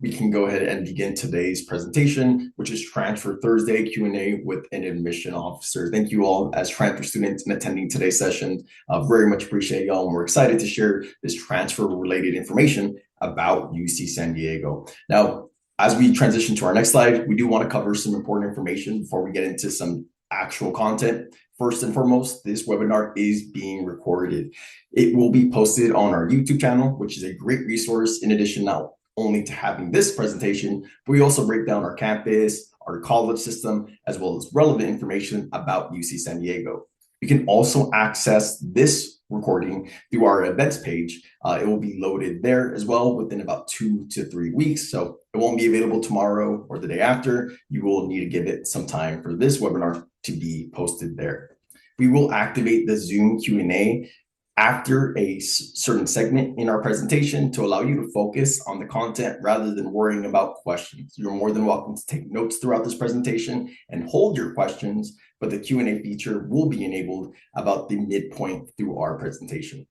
we can go ahead and begin today's presentation, which is Transfer Thursday Q&A with an admission officer. Thank you all as transfer students in attending today's session. Very much appreciate y'all, and we're excited to share this transfer-related information about UC San Diego. Now, as we transition to our next slide, we do want to cover some important information before we get into some actual content. First and foremost, this webinar is being recorded. It will be posted on our YouTube channel, which is a great resource. In addition, not only to having this presentation, but we also break down our campus, our college system, as well as relevant information about UC San Diego. You can also access this recording through our events page. It will be loaded there as well within about 2 to 3 weeks. So it won't be available tomorrow or the day after. You will need to give it some time for this webinar to be posted there. We will activate the Zoom Q&A after a certain segment in our presentation to allow you to focus on the content rather than worrying about questions. You're more than welcome to take notes throughout this presentation and hold your questions, but the Q&A feature will be enabled about the midpoint through our presentation.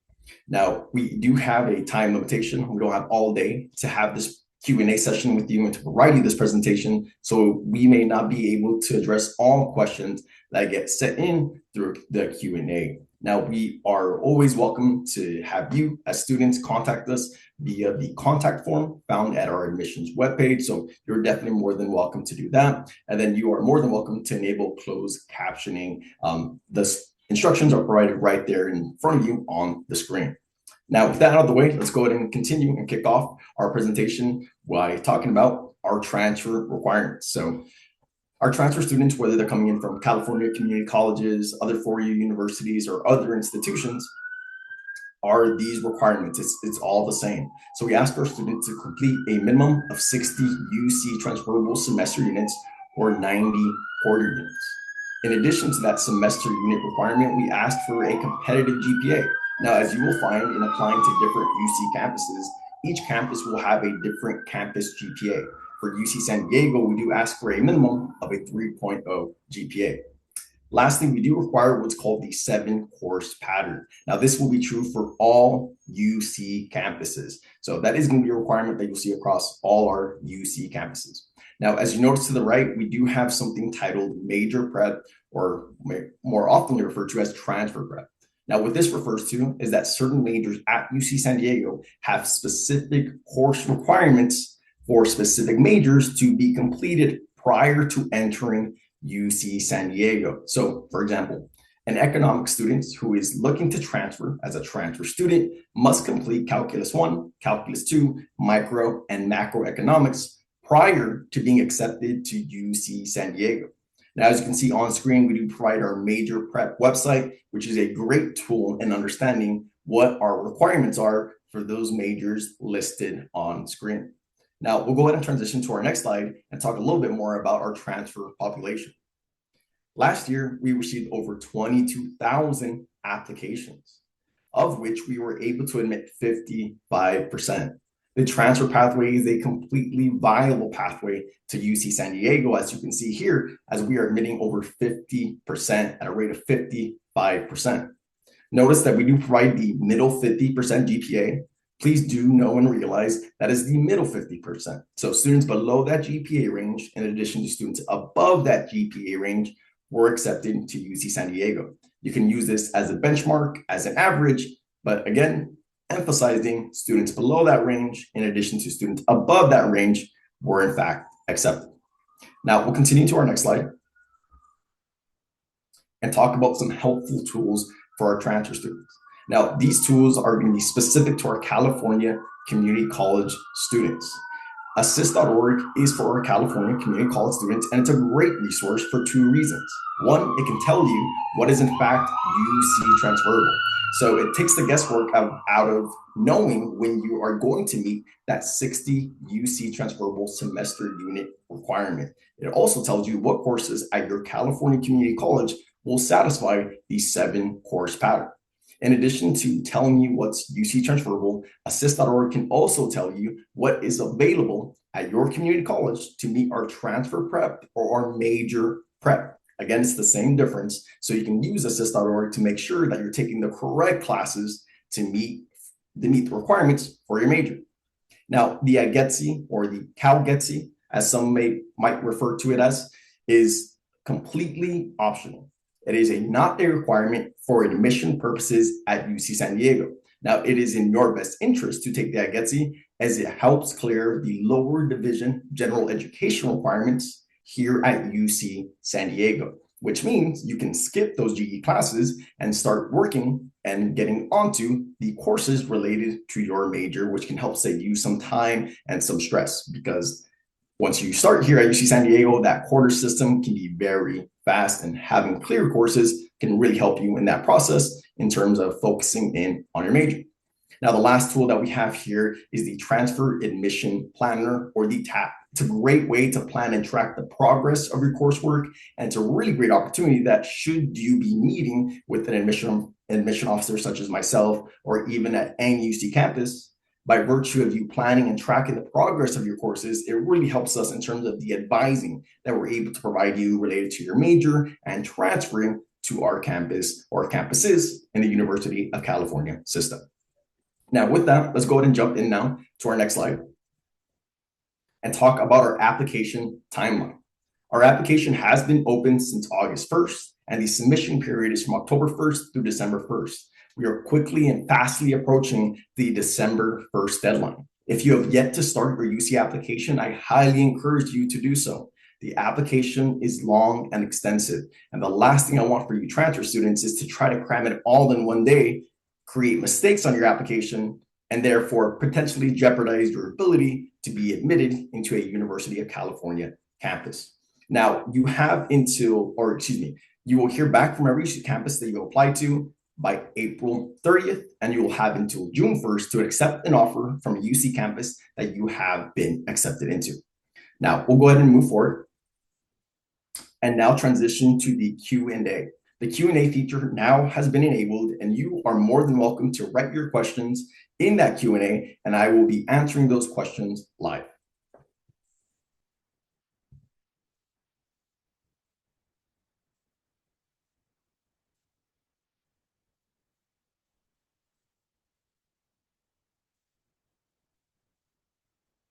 Now, we do have a time limitation. We don't have all day to have this Q&A session with you and to provide you this presentation, so we may not be able to address all questions that get sent in through the Q&A. Now, we are always welcome to have you as students contact us via the contact form found at our admissions webpage. So you're definitely more than welcome to do that. And then you are more than welcome to enable closed captioning. The instructions are provided right there in front of you on the screen. Now, with that out of the way, let's go ahead and continue and kick off our presentation by talking about our transfer requirements. So our transfer students, whether they're coming in from California community colleges, other four-year universities, or other institutions, are these requirements. It's all the same. So we ask our students to complete a minimum of 60 UC transferable semester units or 90 quarter units. In addition to that semester unit requirement, we ask for a competitive GPA. Now, as you will find in applying to different UC campuses, each campus will have a different campus GPA. For UC San Diego, we do ask for a minimum of a 3.0 GPA. Lastly, we do require what's called the 7-course pattern. Now, this will be true for all UC campuses. So that is going to be a requirement that you'll see across all our UC campuses. Now, as you notice to the right, we do have something titled Major Prep, or more often referred to as Transfer Prep. Now, what this refers to is that certain majors at UC San Diego have specific course requirements for specific majors to be completed prior to entering UC San Diego. So, for example, an economics student who is looking to transfer as a transfer student must complete Calculus 1, Calculus 2, Micro, and Macroeconomics prior to being accepted to UC San Diego. Now, as you can see on screen, we do provide our Major Prep website, which is a great tool in understanding what our requirements are for those majors listed on screen. Now, we'll go ahead and transition to our next slide and talk a little bit more about our transfer population. Last year, we received over 22,000 applications, of which we were able to admit 55%. The transfer pathway is a completely viable pathway to UC San Diego, as you can see here, as we are admitting over 50% at a rate of 55%. Notice that we do provide the middle 50% GPA. Please do know and realize that is the middle 50%. So students below that GPA range, in addition to students above that GPA range, were accepted to UC San Diego. You can use this as a benchmark, as an average, but again, emphasizing students below that range, in addition to students above that range, were in fact accepted. Now, we'll continue to our next slide and talk about some helpful tools for our transfer students. Now, these tools are going to be specific to our California community college students. Assist.org is for our California community college students, and it's a great resource for 2 reasons. One, it can tell you what is in fact UC transferable. So it takes the guesswork out of knowing when you are going to meet that 60 UC transferable semester unit requirement. It also tells you what courses at your California community college will satisfy the 7-course pattern. In addition to telling you what's UC transferable, Assist.org can also tell you what is available at your community college to meet our transfer prep or our major prep. Again, it's the same difference. So you can use Assist.org to make sure that you're taking the correct classes to meet the requirements for your major. Now, the AGETSI or the CalGETSI, as some might refer to it as, is completely optional. It is not a requirement for admission purposes at UC San Diego. Now, it is in your best interest to take the AGETSI as it helps clear the lower division general education requirements here at UC San Diego, which means you can skip those GE classes and start working and getting onto the courses related to your major, which can help save you some time and some stress. Because once you start here at UC San Diego, that quarter system can be very fast, and having clear courses can really help you in that process in terms of focusing in on your major. Now, the last tool that we have here is the Transfer Admission Planner, or the TAP. It's a great way to plan and track the progress of your coursework, and it's a really great opportunity that should you be meeting with an admission officer such as myself, or even at any UC campus, by virtue of you planning and tracking the progress of your courses, it really helps us in terms of the advising that we're able to provide you related to your major and transferring to our campus or campuses in the University of California system. Now, with that, let's go ahead and jump in now to our next slide and talk about our application timeline. Our application has been open since August 1st, and the submission period is from October 1st through December 1st. We are quickly and fastly approaching the December 1st deadline. If you have yet to start your UC application, I highly encourage you to do so. The application is long and extensive, and the last thing I want for you transfer students is to try to cram it all in one day, create mistakes on your application, and therefore potentially jeopardize your ability to be admitted into a University of California campus. Now, you will hear back from every campus that you apply to by April 30th, and you will have until June 1st to accept an offer from a UC campus that you have been accepted into. Now, we'll go ahead and move forward and now transition to the Q&A. The Q&A feature now has been enabled, and you are more than welcome to write your questions in that Q&A, and I will be answering those questions live.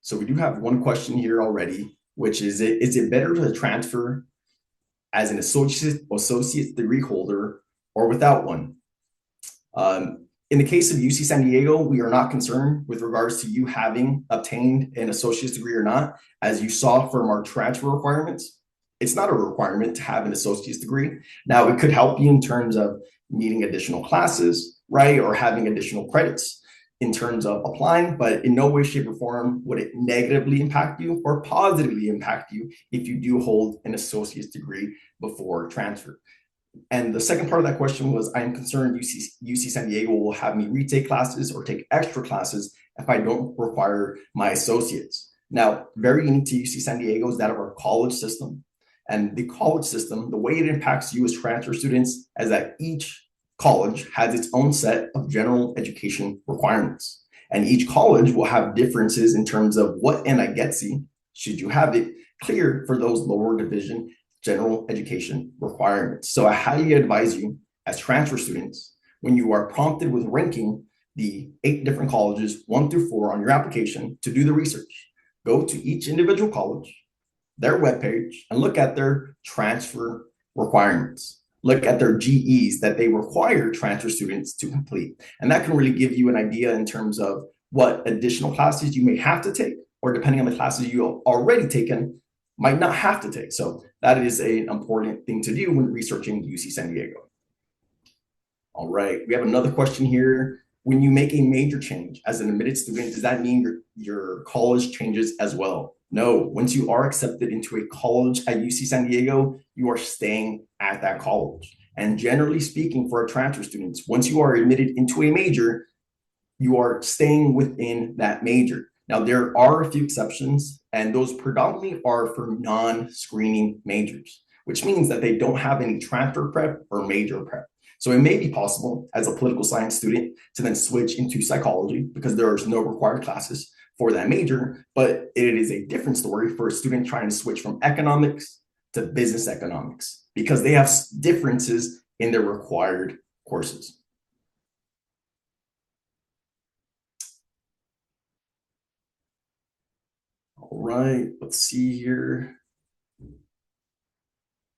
So we do have one question here already, which is it better to transfer as an associate degree holder or without one? In the case of UC San Diego, we are not concerned with regards to you having obtained an associate's degree or not. As you saw from our transfer requirements, it's not a requirement to have an associate's degree. Now, it could help you in terms of needing additional classes, right, or having additional credits in terms of applying, but in no way, shape, or form would it negatively impact you or positively impact you if you do hold an associate's degree before transfer. And the second part of that question was, I am concerned UC San Diego will have me retake classes or take extra classes if I don't require my associates. Now, very unique to UC San Diego is that of our college system. And the college system, the way it impacts you as transfer students is that each college has its own set of general education requirements. And each college will have differences in terms of what NIGETSI, should you have it, clear for those lower division general education requirements. So I highly advise you as transfer students, when you are prompted with ranking the 8 different colleges, 1 through 4 on your application, to do the research. Go to each individual college, their webpage, and look at their transfer requirements. Look at their GEs that they require transfer students to complete. And that can really give you an idea in terms of what additional classes you may have to take, or depending on the classes you have already taken, might not have to take. So that is an important thing to do when researching UC San Diego. All right, we have another question here. When you make a major change as an admitted student, does that mean your college changes as well? No, once you are accepted into a college at UC San Diego, you are staying at that college. And generally speaking, for our transfer students, once you are admitted into a major, you are staying within that major. Now, there are a few exceptions, and those predominantly are for non-screening majors, which means that they don't have any transfer prep or major prep. So it may be possible as a political science student to then switch into psychology because there is no required classes for that major, but it is a different story for a student trying to switch from economics to business economics because they have differences in their required courses. All right, let's see here.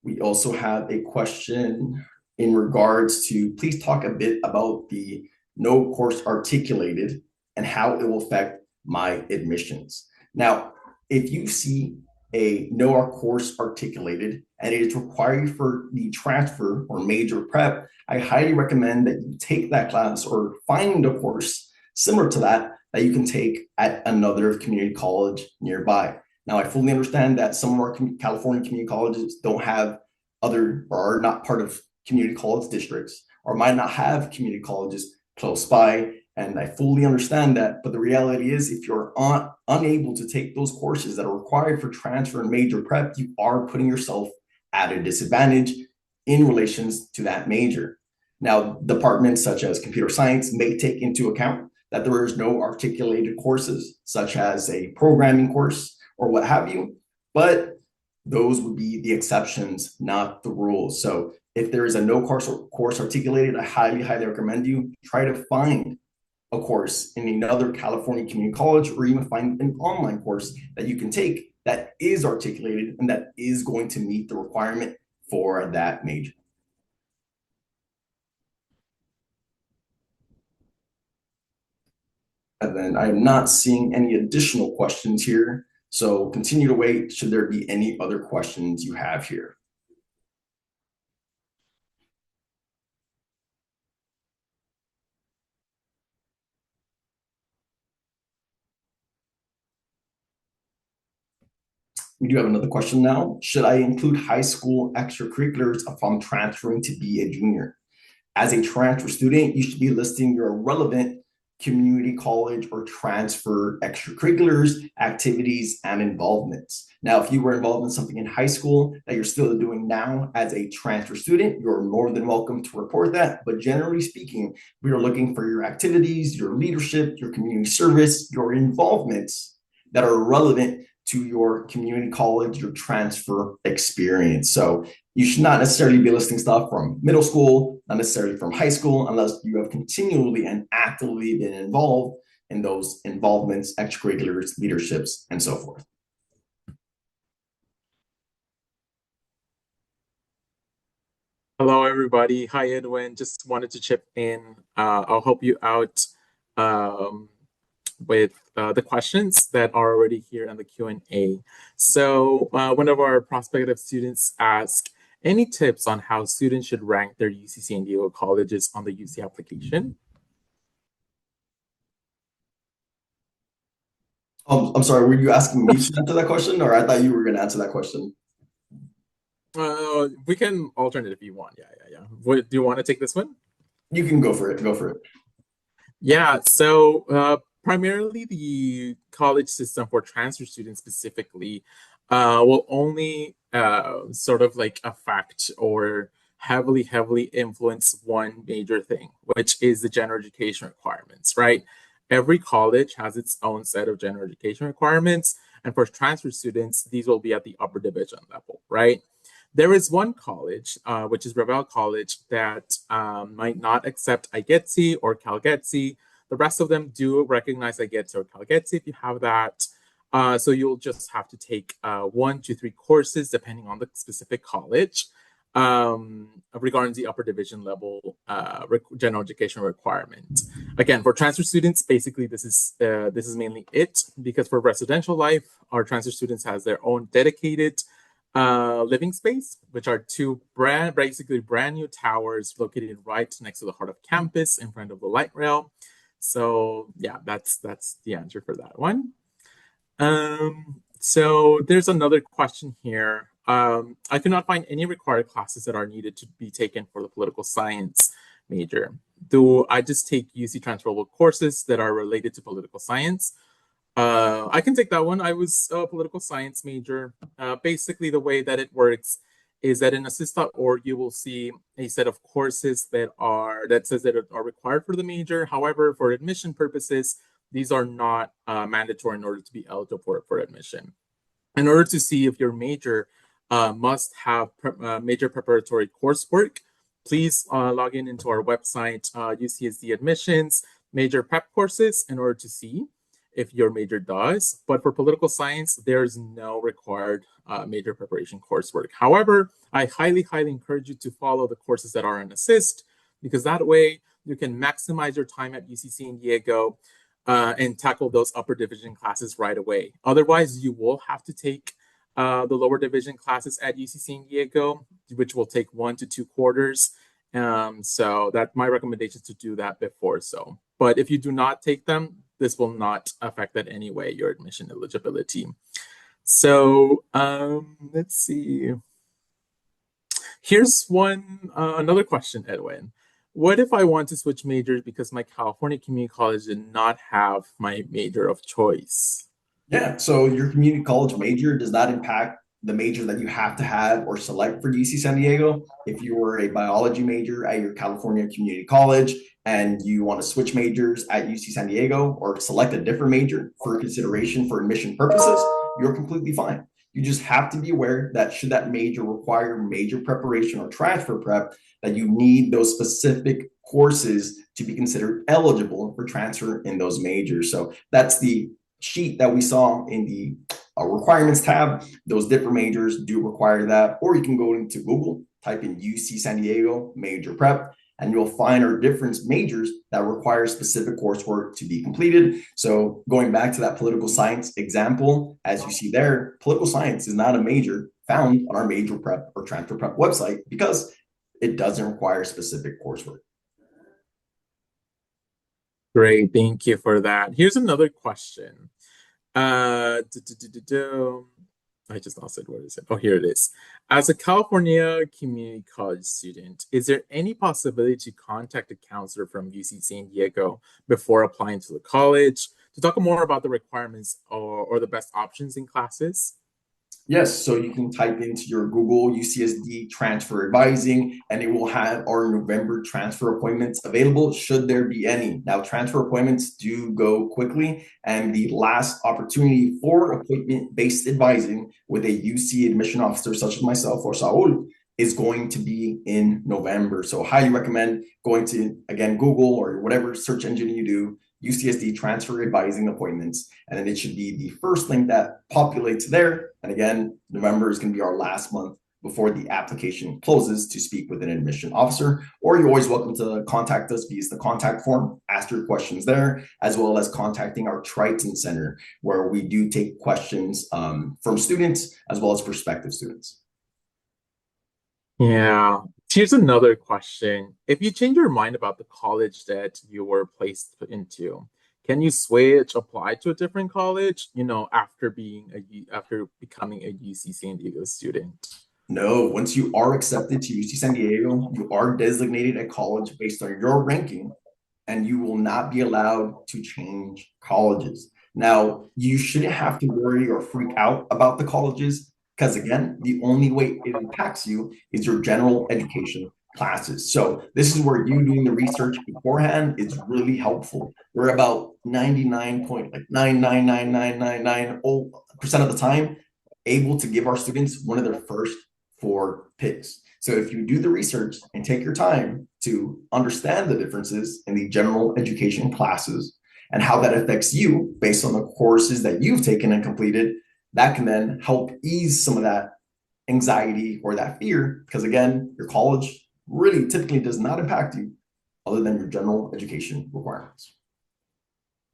We also have a question in regards to please talk a bit about the no course articulated and how it will affect my admissions. Now, if you see a no course articulated and it is required for the transfer or major prep, I highly recommend that you take that class or find a course similar to that that you can take at another community college nearby. Now, I fully understand that some of our California community colleges don't have other or are not part of community college districts or might not have community colleges close by. And I fully understand that. But the reality is, if you're unable to take those courses that are required for transfer and major prep, you are putting yourself at a disadvantage in relations to that major. Now, departments such as computer science may take into account that there is no articulated courses, such as a programming course or what have you, but those would be the exceptions, not the rules. So if there is a no course articulated, I highly, highly recommend you try to find a course in another California community college, or even find an online course that you can take that is articulated and that is going to meet the requirement for that major. And then I'm not seeing any additional questions here. So continue to wait should there be any other questions you have here. We do have another question now. Should I include high school extracurriculars if I'm transferring to be a junior? As a transfer student, you should be listing your relevant community college or transfer extracurriculars, activities, and involvements. Now, if you were involved in something in high school that you're still doing now as a transfer student, you're more than welcome to report that. But generally speaking, we are looking for your activities, your leadership, your community service, your involvements that are relevant to your community college, your transfer experience. So you should not necessarily be listing stuff from middle school, not necessarily from high school, unless you have continually and actively been involved in those involvements, extracurriculars, leaderships, and so forth. Hello, everybody. Hi, Edwin. Just wanted to chip in. I'll help you out with the questions that are already here in the Q&A. So one of our prospective students asked, any tips on how students should rank their UC San Diego colleges on the UC application? I'm sorry, were you asking me to answer that question, or I thought you were going to answer that question? We can alternate if you want. Yeah. Do you want to take this one? You can go for it. Go for it. Yeah, so primarily the college system for transfer students specifically will only sort of like affect or heavily influence one major thing, which is the general education requirements, right? Every college has its own set of general education requirements, and for transfer students, these will be at the upper division level, right? There is one college, which is Revel College, that might not accept IGETC or CalGETC. The rest of them do recognize IGETC or CalGETC if you have that. So you'll just have to take 1 to 3 courses depending on the specific college regarding the upper division level general education requirement. Again, for transfer students, basically this is mainly it, because for residential life, our transfer students has their own dedicated living space, which are 2 basically brand new towers located right next to the heart of campus in front of the light rail. So yeah, that's the answer for that one. So there's another question here. I could not find any required classes that are needed to be taken for the political science major. Do I just take UC transferable courses that are related to political science? I can take that one. I was a political science major. Basically, the way that it works is that in assist.org, you will see a set of courses that says that are required for the major. However, for admission purposes, these are not mandatory in order to be eligible for admission. In order to see if your major must have major preparatory coursework, please log into our website, UCSD admissions, major prep courses, in order to see. if your major does. But for political science, there's no required major preparation coursework. However, I highly, highly encourage you to follow the courses that are on Assist, because that way you can maximize your time at UC San Diego and tackle those upper division classes right away. Otherwise, you will have to take the lower division classes at UC San Diego, which will take 1 to 2 quarters. So that my recommendation is to do that before. So, but if you do not take them, this will not affect in any way your admission eligibility. So let's see. Here's another question, Edwin. What if I want to switch majors because my California community college did not have my major of choice? Yeah, so your community college major does not impact the major that you have to have or select for UC San Diego. If you were a biology major at your California community college and you want to switch majors at UC San Diego or select a different major for consideration for admission purposes, you're completely fine. You just have to be aware that should that major require major preparation or transfer prep, that you need those specific courses to be considered eligible for transfer in those majors. So that's the sheet that we saw in the requirements tab. Those different majors do require that. Or you can go into Google, type in UC San Diego major prep, and you'll find our different majors that require specific coursework to be completed. So going back to that political science example, as you see there, political science is not a major found on our major prep or transfer prep website because it doesn't require specific coursework. Great, thank you for that. Here's another question. I just lost it. Where is it? Oh, here it is. As a California community college student, is there any possibility to contact a counselor from UC San Diego before applying to the college to talk more about the requirements or the best options in classes? Yes, so you can type into your Google UCSD transfer advising, and it will have our November transfer appointments available should there be any. Now, transfer appointments do go quickly, and the last opportunity for appointment-based advising with a UC admission officer such as myself or Saul is going to be in November. So highly recommend going to, again, Google or whatever search engine you do, UCSD transfer advising appointments, and then it should be the first link that populates there. And again, November is going to be our last month before the application closes to speak with an admission officer. Or you're always welcome to contact us via the contact form, ask your questions there, as well as contacting our Triton Center, where we do take questions from students as well as prospective students. Yeah. Here's another question. If you change your mind about the college that you were placed into, can you switch, apply to a different college, after becoming a UC San Diego student? No, once you are accepted to UC San Diego, you are designated a college based on your ranking, and you will not be allowed to change colleges. Now, you shouldn't have to worry or freak out about the colleges because, again, the only way it impacts you is your general education classes. So this is where you doing the research beforehand is really helpful. We're about 99.99999% of the time able to give our students one of their first 4 picks. So if you do the research and take your time to understand the differences in the general education classes and how that affects you based on the courses that you've taken and completed, that can then help ease some of that anxiety or that fear, because again, your college really typically does not impact you other than your general education requirements.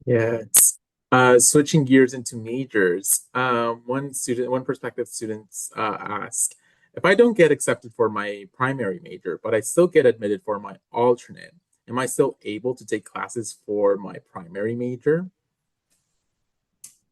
Yes. Switching gears into majors, one prospective students ask, if I don't get accepted for my primary major, but I still get admitted for my alternate, am I still able to take classes for my primary major?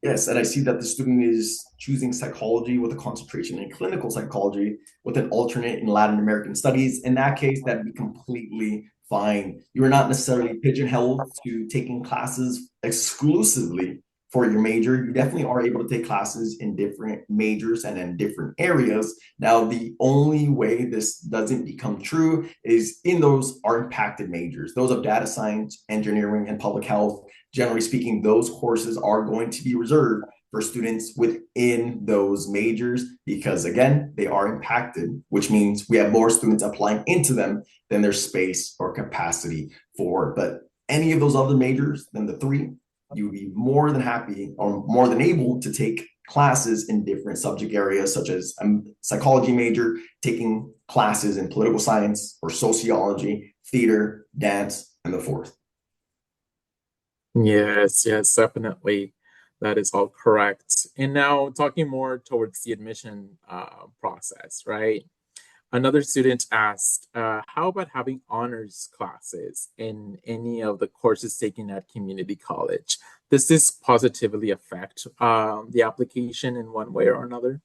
Yes, and I see that the student is choosing psychology with a concentration in clinical psychology with an alternate in Latin American studies. In that case, that'd be completely fine. You are not necessarily pigeonholed to taking classes exclusively for your major. You definitely are able to take classes in different majors and in different areas. Now, the only way this doesn't become true is in those are impacted majors, those of data science, engineering, and public health. Generally speaking, those courses are going to be reserved for students within those majors because, again, they are impacted, which means we have more students applying into them than there's space or capacity for. But any of those other majors than the 3, you would be more than happy or more than able to take classes in different subject areas, such as a psychology major, taking classes in political science or sociology, theater, dance, and the fourth. Yes, yes, definitely. That is all correct. And now talking more towards the admission process, right? Another student asked, how about having honors classes in any of the courses taken at community college? Does this positively affect the application in one way or another?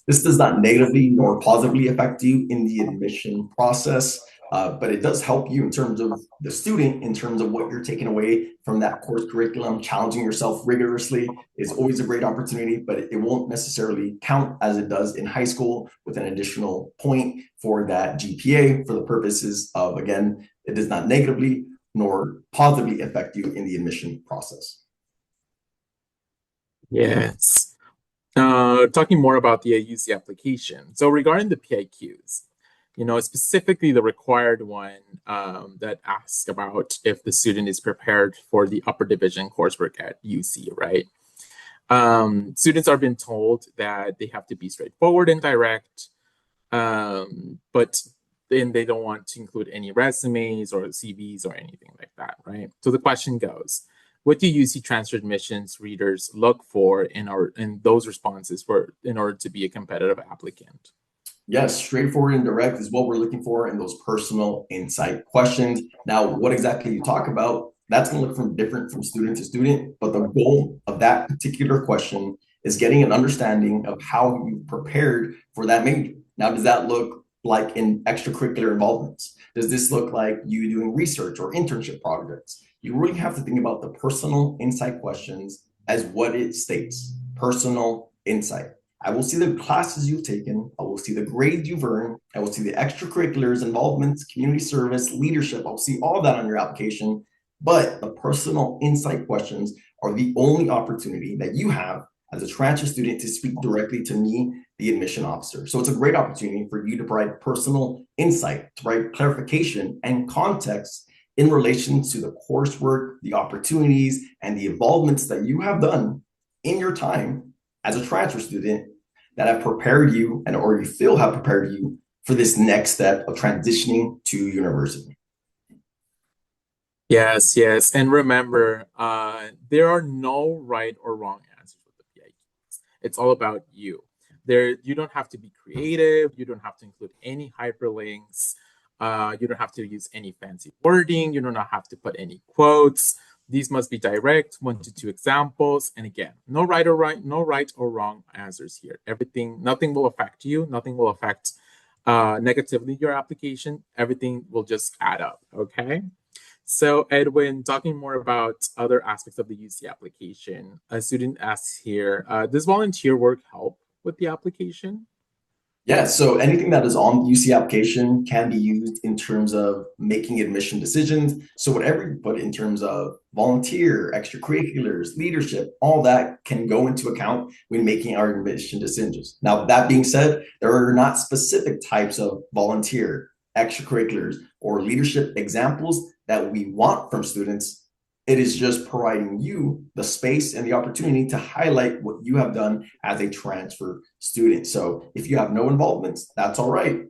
This does not negatively nor positively affect you in the admission process, but it does help you in terms of the student, in terms of what you're taking away from that course curriculum. Challenging yourself rigorously is always a great opportunity, but it won't necessarily count as it does in high school with an additional point for that GPA for the purposes of, again, it does not negatively nor positively affect you in the admission process. Yes. Talking more about the UC application. So regarding the PIQs, specifically the required one that asks about if the student is prepared for the upper division coursework at UC, right? Students are being told that they have to be straightforward and direct, but then they don't want to include any resumes or CVs or anything like that, right? So the question goes, what do UC transfer admissions readers look for in those responses in order to be a competitive applicant? Yes, straightforward and direct is what we're looking for in those personal insight questions. Now, what exactly you talk about, that's going to look different from student to student, but the goal of that particular question is getting an understanding of how you prepared for that major. Now, does that look like in extracurricular involvements? Does this look like you doing research or internship projects? You really have to think about the personal insight questions as what it states, personal insight. I will see the classes you've taken. I will see the grades you've earned. I will see the extracurriculars, involvements, community service, leadership. I'll see all that on your application. But the personal insight questions are the only opportunity that you have as a transfer student to speak directly to me, the admission officer. So it's a great opportunity for you to provide personal insight, to provide clarification and context in relation to the coursework, the opportunities, and the involvements that you have done in your time as a transfer student that have prepared you and or you feel have prepared you for this next step of transitioning to university. Yes, yes. And remember, there are no right or wrong answers with the PIQs. It's all about you. You don't have to be creative. You don't have to include any hyperlinks. You don't have to use any fancy wording. You do not have to put any quotes. These must be direct, 1 to 2 examples. And again, no right or wrong answers here. Nothing will affect you. Nothing will affect negatively your application. Everything will just add up, okay? So Edwin, talking more about other aspects of the UC application, a student asks here, does volunteer work help with the application? Yeah, so anything that is on the UC application can be used in terms of making admission decisions. So whatever you put in terms of volunteer, extracurriculars, leadership, all that can go into account when making our admission decisions. Now, that being said, there are not specific types of volunteer, extracurriculars, or leadership examples that we want from students. It is just providing you the space and the opportunity to highlight what you have done as a transfer student. So if you have no involvements, that's all right.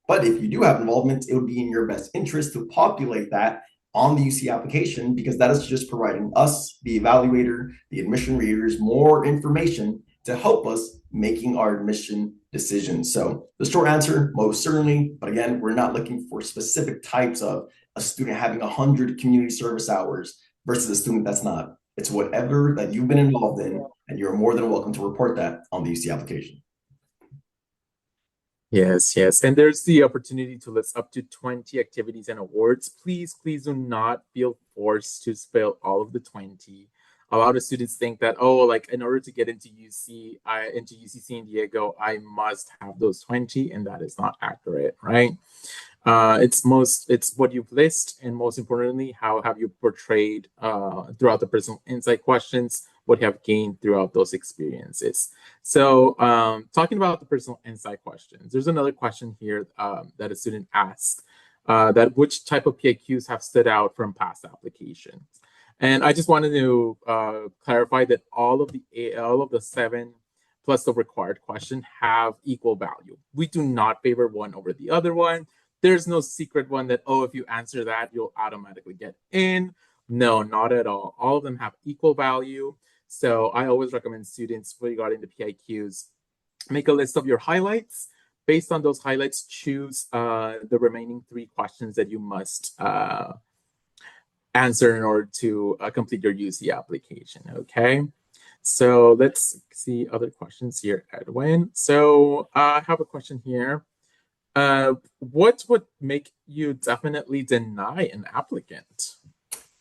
But if you do have involvement, it would be in your best interest to populate that on the UC application, because that is just providing us, the evaluator, the admission readers, more information to help us making our admission decisions. So the short answer, most certainly. But again, we're not looking for specific types of a student having 100 community service hours versus a student that's not. It's whatever that you've been involved in, and you're more than welcome to report that on the UC application. Yes, yes. And there's the opportunity to list up to 20 activities and awards. Please do not feel forced to spell all of the 20. A lot of students think that, oh, like in order to get into into UC San Diego, I must have those 20, and that is not accurate, right? It's what you've listed, and most importantly, how have you portrayed throughout the personal insight questions, what you have gained throughout those experiences. So talking about the personal insight questions, there's another question here that a student asked, that which type of PIQs have stood out from past applications. And I just wanted to clarify that all of the seven plus the required question have equal value. We do not favor one over the other one. There's no secret one that, oh, if you answer that, you'll automatically get in. No, not at all. All of them have equal value. So I always recommend students regarding the PIQs, make a list of your highlights. Based on those highlights, choose the remaining three questions that you must answer in order to complete your UC application. Okay. So let's see other questions here, Edwin. So I have a question here. What would make you definitely deny an applicant?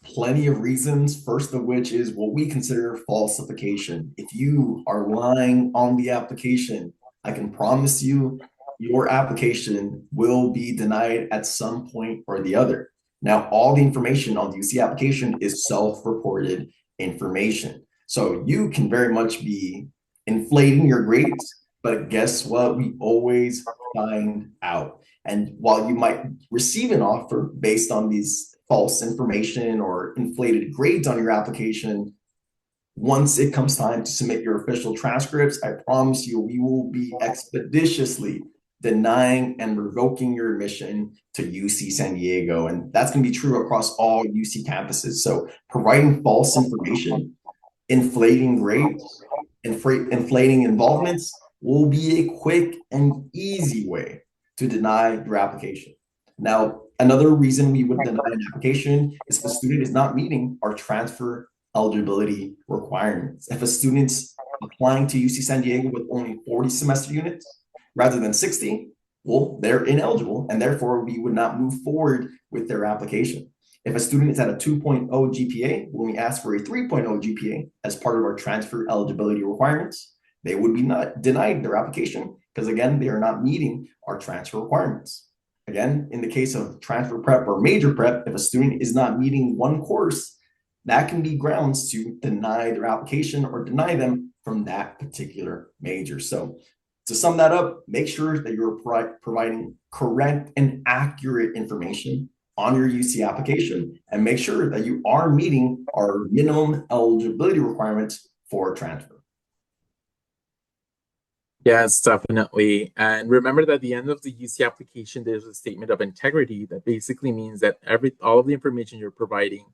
Plenty of reasons, first of which is what we consider falsification. If you are lying on the application, I can promise you your application will be denied at some point or the other. Now, all the information on the UC application is self-reported information. So you can very much be inflating your grades, but guess what? We always find out. And while you might receive an offer based on these false information or inflated grades on your application, once it comes time to submit your official transcripts, I promise you, we will be expeditiously denying and revoking your admission to UC San Diego. And that's going to be true across all UC campuses. So providing false information, inflating grades, inflating involvements will be a quick and easy way to deny your application. Now, another reason we would deny an application is if a student is not meeting our transfer eligibility requirements. If a student's applying to UC San Diego with only 40 semester units rather than 60, well, they're ineligible, and therefore we would not move forward with their application. If a student is at a 2.0 GPA, when we ask for a 3.0 GPA as part of our transfer eligibility requirements, they would be not denied their application because, again, they are not meeting our transfer requirements. Again, in the case of transfer prep or major prep, if a student is not meeting one course, that can be grounds to deny their application or deny them from that particular major. So to sum that up, make sure that you're providing correct and accurate information on your UC application, and make sure that you are meeting our minimum eligibility requirements for transfer. Yes, definitely. And remember that at the end of the UC application, there's a statement of integrity that basically means that all of the information you're providing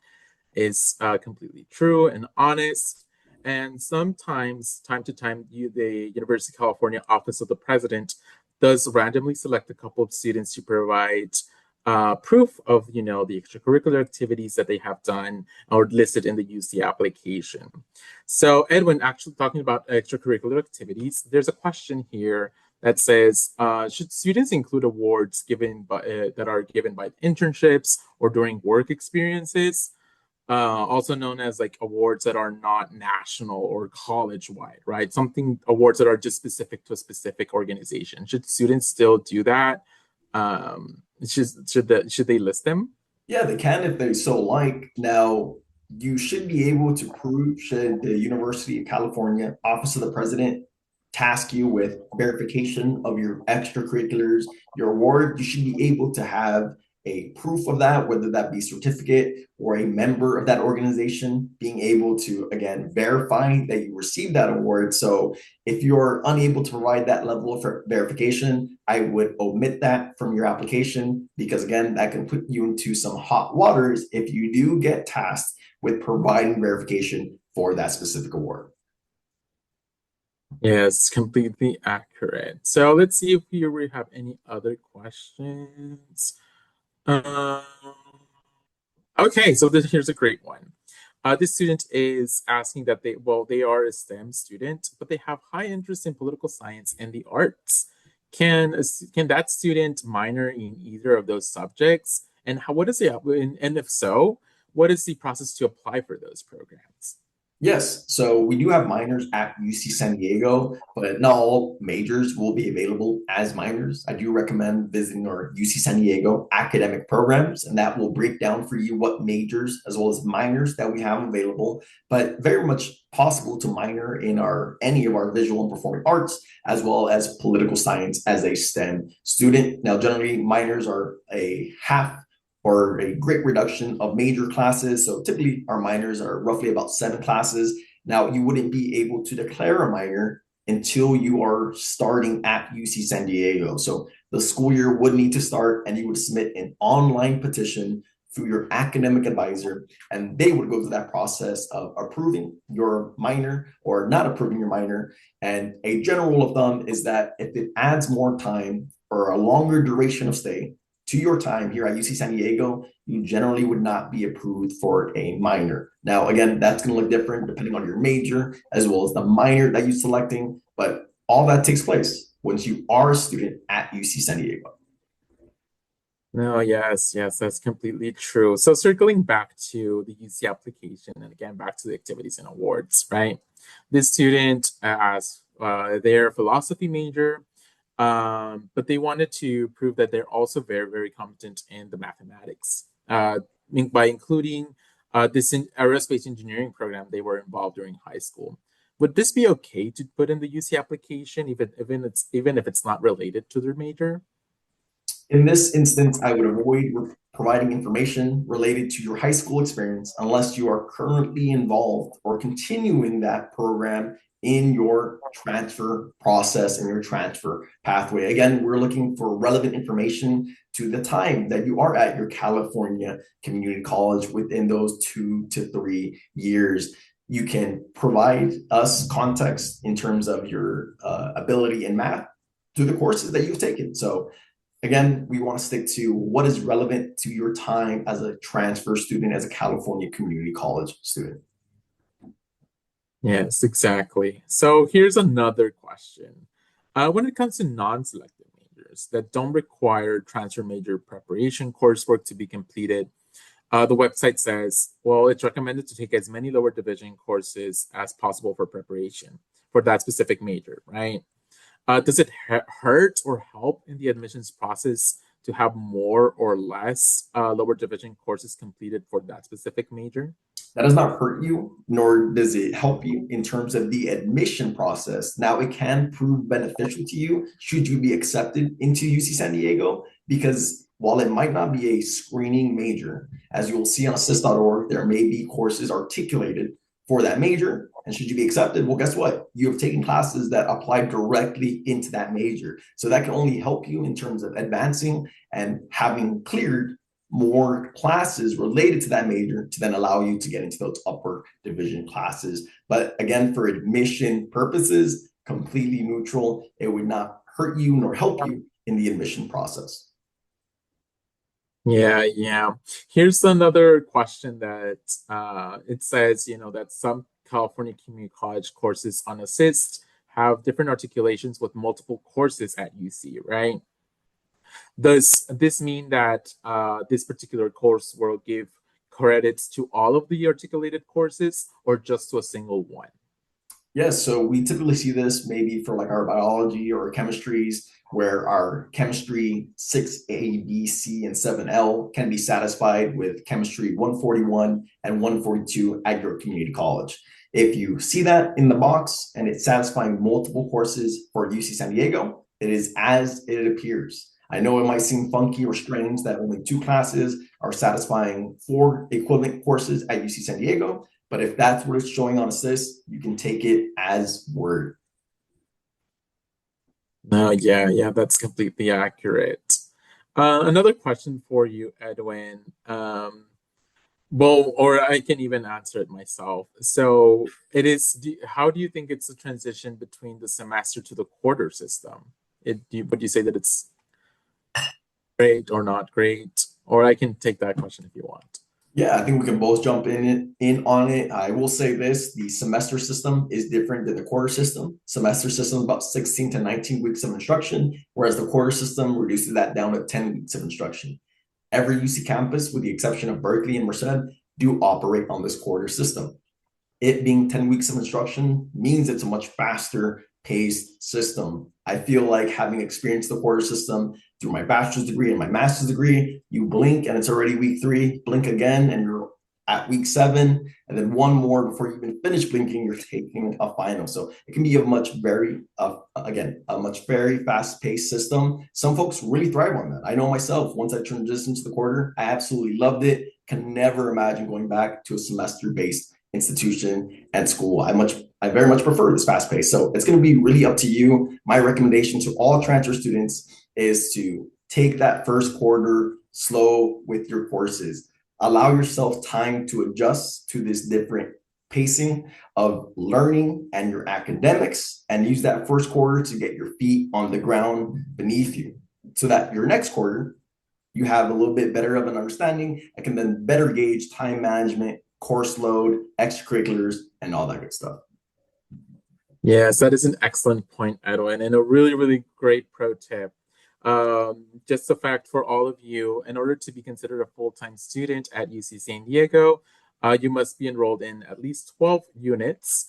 is completely true and honest. And sometimes, time to time, the University of California Office of the President does randomly select a couple of students to provide proof of, the extracurricular activities that they have done or listed in the UC application. So Edwin, actually talking about extracurricular activities, there's a question here that says, should students include awards that are given by internships or during work experiences? Also known as like awards that are not national or college-wide, right? Awards that are just specific to a specific organization. Should students still do that? Should they list them? Yeah, they can if they so like. Now, you should be able to prove, should the University of California Office of the President task you with verification of your extracurriculars, your award, you should be able to have a proof of that, whether that be certificate or a member of that organization being able to, again, verify that you received that award. So if you're unable to provide that level of verification, I would omit that from your application, because again, that can put you into some hot waters if you do get tasked with providing verification for that specific award. Yes, completely accurate. So let's see if we have any other questions. Okay, so here's a great one. This student is asking that they are a STEM student, but they have high interest in political science and the arts. Can that student minor in either of those subjects? And and if so, what is the process to apply for those programs? Yes, so we do have minors at UC San Diego, but not all majors will be available as minors. I do recommend visiting our UC San Diego academic programs, and that will break down for you what majors as well as minors that we have available, but very much possible to minor in any of our visual and performing arts, as well as political science as a STEM student. Now, generally, minors are a half or a great reduction of major classes. So typically our minors are roughly about 7 classes. Now you wouldn't be able to declare a minor until you are starting at UC San Diego. So the school year would need to start, and you would submit an online petition through your academic advisor, and they would go through that process of approving your minor or not approving your minor. And a general rule of thumb is that if it adds more time or a longer duration of stay to your time here at UC San Diego, you generally would not be approved for a minor. Now, again, that's going to look different depending on your major as well as the minor that you're selecting, but all that takes place once you are a student at UC San Diego. No, yes, yes, that's completely true. So circling back to the UC application and again back to the activities and awards, right? This student has their philosophy major, but they wanted to prove that they're also very, very competent in the mathematics. By including this aerospace engineering program they were involved during high school. Would this be okay to put in the UC application, even if it's not related to their major? In this instance, I would avoid providing information related to your high school experience unless you are currently involved or continuing that program in your transfer process and your transfer pathway. Again, we're looking for relevant information to the time that you are at your California community college within those 2 to 3 years. You can provide us context in terms of your ability in math through the courses that you've taken. So again, we want to stick to what is relevant to your time as a transfer student, as a California community college student. Yes, exactly. So here's another question. When it comes to non-selective majors that don't require transfer major preparation coursework to be completed, the website says, well, it's recommended to take as many lower division courses as possible for preparation for that specific major, right? Does it hurt or help in the admissions process to have more or less lower division courses completed for that specific major? That does not hurt you, nor does it help you in terms of the admission process. Now, it can prove beneficial to you should you be accepted into UC San Diego, because while it might not be a screening major, as you'll see on assist.org, there may be courses articulated for that major. And should you be accepted, well, guess what? You have taken classes that apply directly into that major. So that can only help you in terms of advancing and having cleared more classes related to that major to then allow you to get into those upper division classes. But again, for admission purposes, completely neutral. It would not hurt you nor help you in the admission process. Yeah, yeah. Here's another question that it says, that some California Community College courses on Assist have different articulations with multiple courses at UC, right? Does this mean that this particular course will give credits to all of the articulated courses or just to a single one? Yes, so we typically see this maybe for like our biology or chemistries, where our chemistry 6A, B, C, and 7L can be satisfied with chemistry 141 and 142 at your community college. If you see that in the box and it's satisfying multiple courses for UC San Diego, it is as it appears. I know it might seem funky or strange that only 2 classes are satisfying 4 equivalent courses at UC San Diego, but if that's what it's showing on Assist, you can take it as word. No, yeah, that's completely accurate. Another question for you, Edwin. Well, or I can even answer it myself. So how do you think it's a transition between the semester to the quarter system? Would you say that it's great or not great? Or I can take that question if you want. Yeah, I think we can both jump in on it. I will say this, the semester system is different than the quarter system. Semester system is about 16 to 19 weeks of instruction, whereas the quarter system reduces that down to 10 weeks of instruction. Every UC campus, with the exception of Berkeley and Merced, do operate on this quarter system. It being 10 weeks of instruction means it's a much faster paced system. I feel like, having experienced the quarter system through my bachelor's degree and my master's degree, you blink and it's already week 3, blink again and you're at week 7, and then one more before you even finish blinking, you're taking a final. So it can be a much very fast-paced system. Some folks really thrive on that. I know myself, once I transitioned to the quarter, I absolutely loved it. Can never imagine going back to a semester-based institution and school. I very much prefer this fast pace. So it's going to be really up to you. My recommendation to all transfer students is to take that first quarter slow with your courses. Allow yourself time to adjust to this different pacing of learning and your academics, and use that first quarter to get your feet on the ground beneath you, so that your next quarter you have a little bit better of an understanding and can then better gauge time management, course load, extracurriculars, and all that good stuff. Yes, that is an excellent point, Edwin, and a really, really great pro tip. Just a fact for all of you, in order to be considered a full-time student at UC San Diego, you must be enrolled in at least 12 units,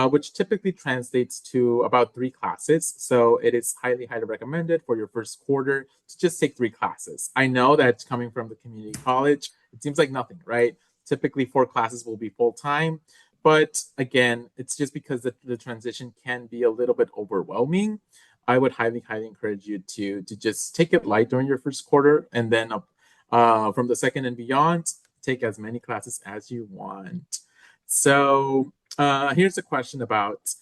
which typically translates to about 3 classes. So it is highly, highly recommended for your first quarter to just take 3 classes. I know that coming from the community college, it seems like nothing, right? Typically, 4 classes will be full-time. But again, it's just because the transition can be a little bit overwhelming. I would highly, highly encourage you to just take it light during your first quarter, and then from the second and beyond, take as many classes as you want. So here's a question about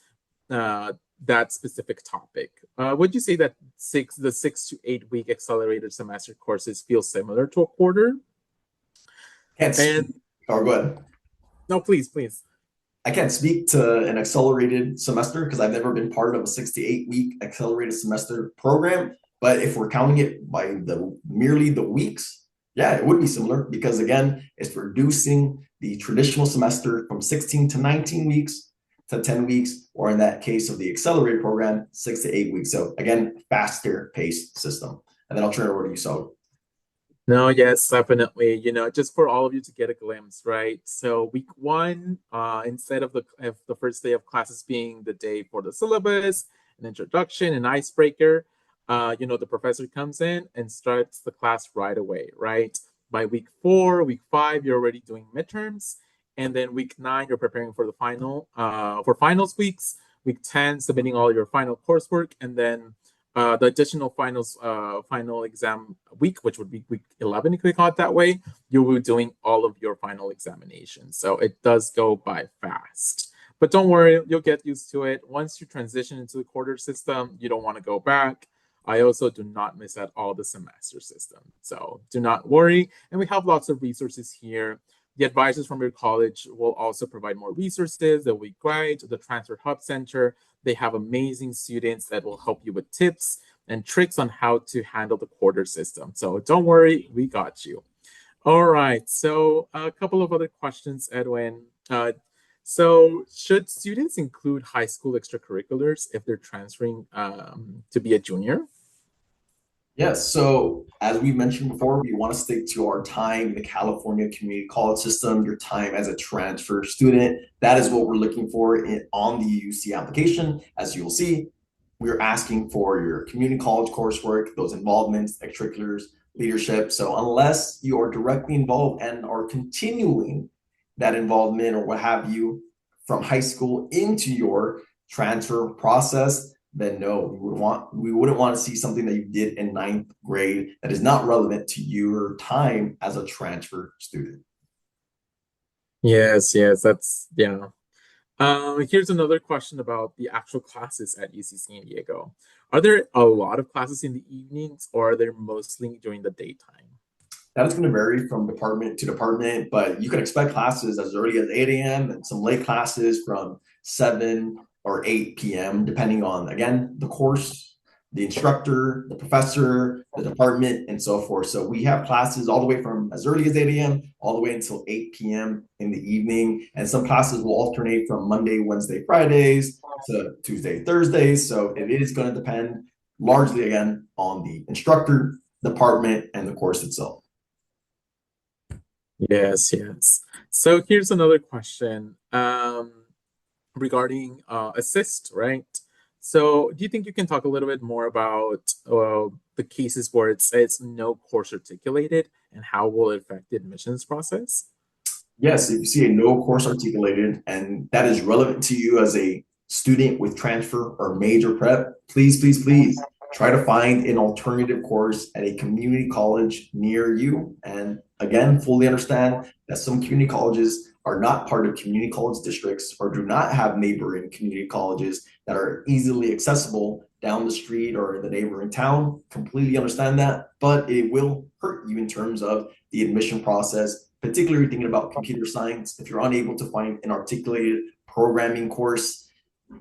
that specific topic. Would you say that the 6 to 8 week accelerated semester courses feel similar to a quarter? Can't speak, And or go ahead. no, please, please. I can't speak to an accelerated semester because I've never been part of a 6 to 8 week accelerated semester program. But if we're counting it by merely the weeks, yeah, it would be similar, because again, it's reducing the traditional semester from 16 to 19 weeks to 10 weeks, or in that case of the accelerated program, 6 to 8 weeks. So again, faster paced system. And then I'll turn it over to you, so. No, yes, definitely. Just for all of you to get a glimpse, right? So week 1, instead of the first day of classes being the day for the syllabus, an introduction, an icebreaker, the professor comes in and starts the class right away, right? By week 4, week 5, you're already doing midterms, and then week 9, you're preparing for the for finals weeks. Week 10, submitting all your final coursework, and then the additional final exam week, which would be week 11, if we call it that way, you will be doing all of your final examinations. So it does go by fast. But don't worry, you'll get used to it. Once you transition into the quarter system, you don't want to go back. I also do not miss at all the semester system. So do not worry. And we have lots of resources here. The advisors from your college will also provide more resources, the Week Guide, the Transfer Hub Center. They have amazing students that will help you with tips and tricks on how to handle the quarter system. So don't worry, we got you. All right, so a couple of other questions, Edwin. So should students include high school extracurriculars if they're transferring to be a junior? Yes. So as we mentioned before, we want to stick to our time in the California Community College system, your time as a transfer student. That is what we're looking for on the UC application. As you'll see, we're asking for your community college coursework, those involvements, extracurriculars, leadership. So unless you are directly involved and are continuing that involvement or what have you from high school into your transfer process, then no, we wouldn't want to see something that you did in 9th grade that is not relevant to your time as a transfer student. Yes, that's yeah. Here's another question about the actual classes at UC San Diego. Are there a lot of classes in the evenings, or are they mostly during the daytime? That is going to vary from department to department, but you can expect classes as early as 8 a.m. and some late classes from 7 or 8 p.m., depending on, again, the course, the instructor, the professor, the department, and so forth. So we have classes all the way from as early as 8 a.m. all the way until 8 p.m. in the evening. And some classes will alternate from Monday, Wednesday, Fridays to Tuesday, Thursdays. So it is going to depend largely, again, on the instructor, department, and the course itself. Yes. So here's another question regarding assist, right? So do you think you can talk a little bit more about the cases where it says no course articulated and how will it affect the admissions process? Yes, if you see a no course articulated and that is relevant to you as a student with transfer or major prep, please, please, please try to find an alternative course at a community college near you. And again, fully understand that some community colleges are not part of community college districts or do not have neighboring community colleges that are easily accessible down the street or in the neighboring town. Completely understand that, but it will hurt you in terms of the admission process, particularly thinking about computer science. If you're unable to find an articulated programming course,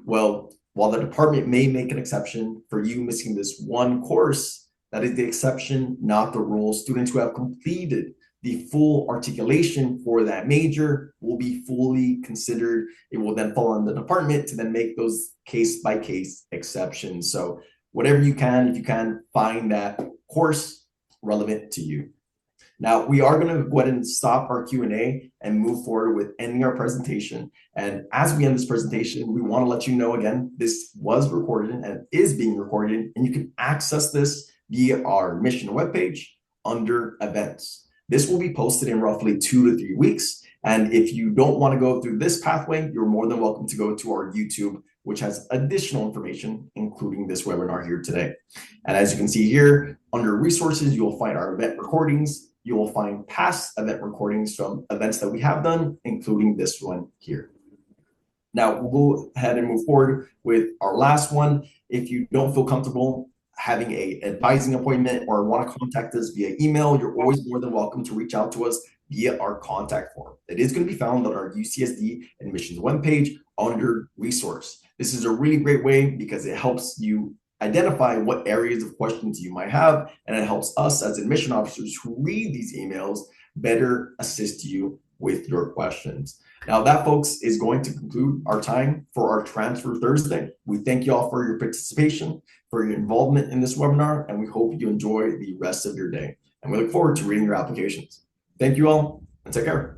well, while the department may make an exception for you missing this one course, that is the exception, not the rule. Students who have completed the full articulation for that major will be fully considered. It will then fall on the department to then make those case by case exceptions. So whatever you can, if you can, find that course relevant to you. Now, we are going to go ahead and stop our Q&A and move forward with ending our presentation. And as we end this presentation, we want to let you know again, this was recorded and is being recorded, and you can access this via our admission webpage under events. This will be posted in roughly 2 to 3 weeks. And if you don't want to go through this pathway, you're more than welcome to go to our YouTube, which has additional information, including this webinar here today. And as you can see here, under resources, you will find our event recordings. You will find past event recordings from events that we have done, including this one here. Now, we'll go ahead and move forward with our last one. If you don't feel comfortable having an advising appointment or want to contact us via email, you're always more than welcome to reach out to us via our contact form. It is going to be found on our UCSD admissions webpage under resource. This is a really great way because it helps you identify what areas of questions you might have, and it helps us as admission officers who read these emails better assist you with your questions. Now that, folks, is going to conclude our time for our Transfer Thursday. We thank you all for your participation, for your involvement in this webinar, and we hope you enjoy the rest of your day. And we look forward to reading your applications. Thank you all, and take care.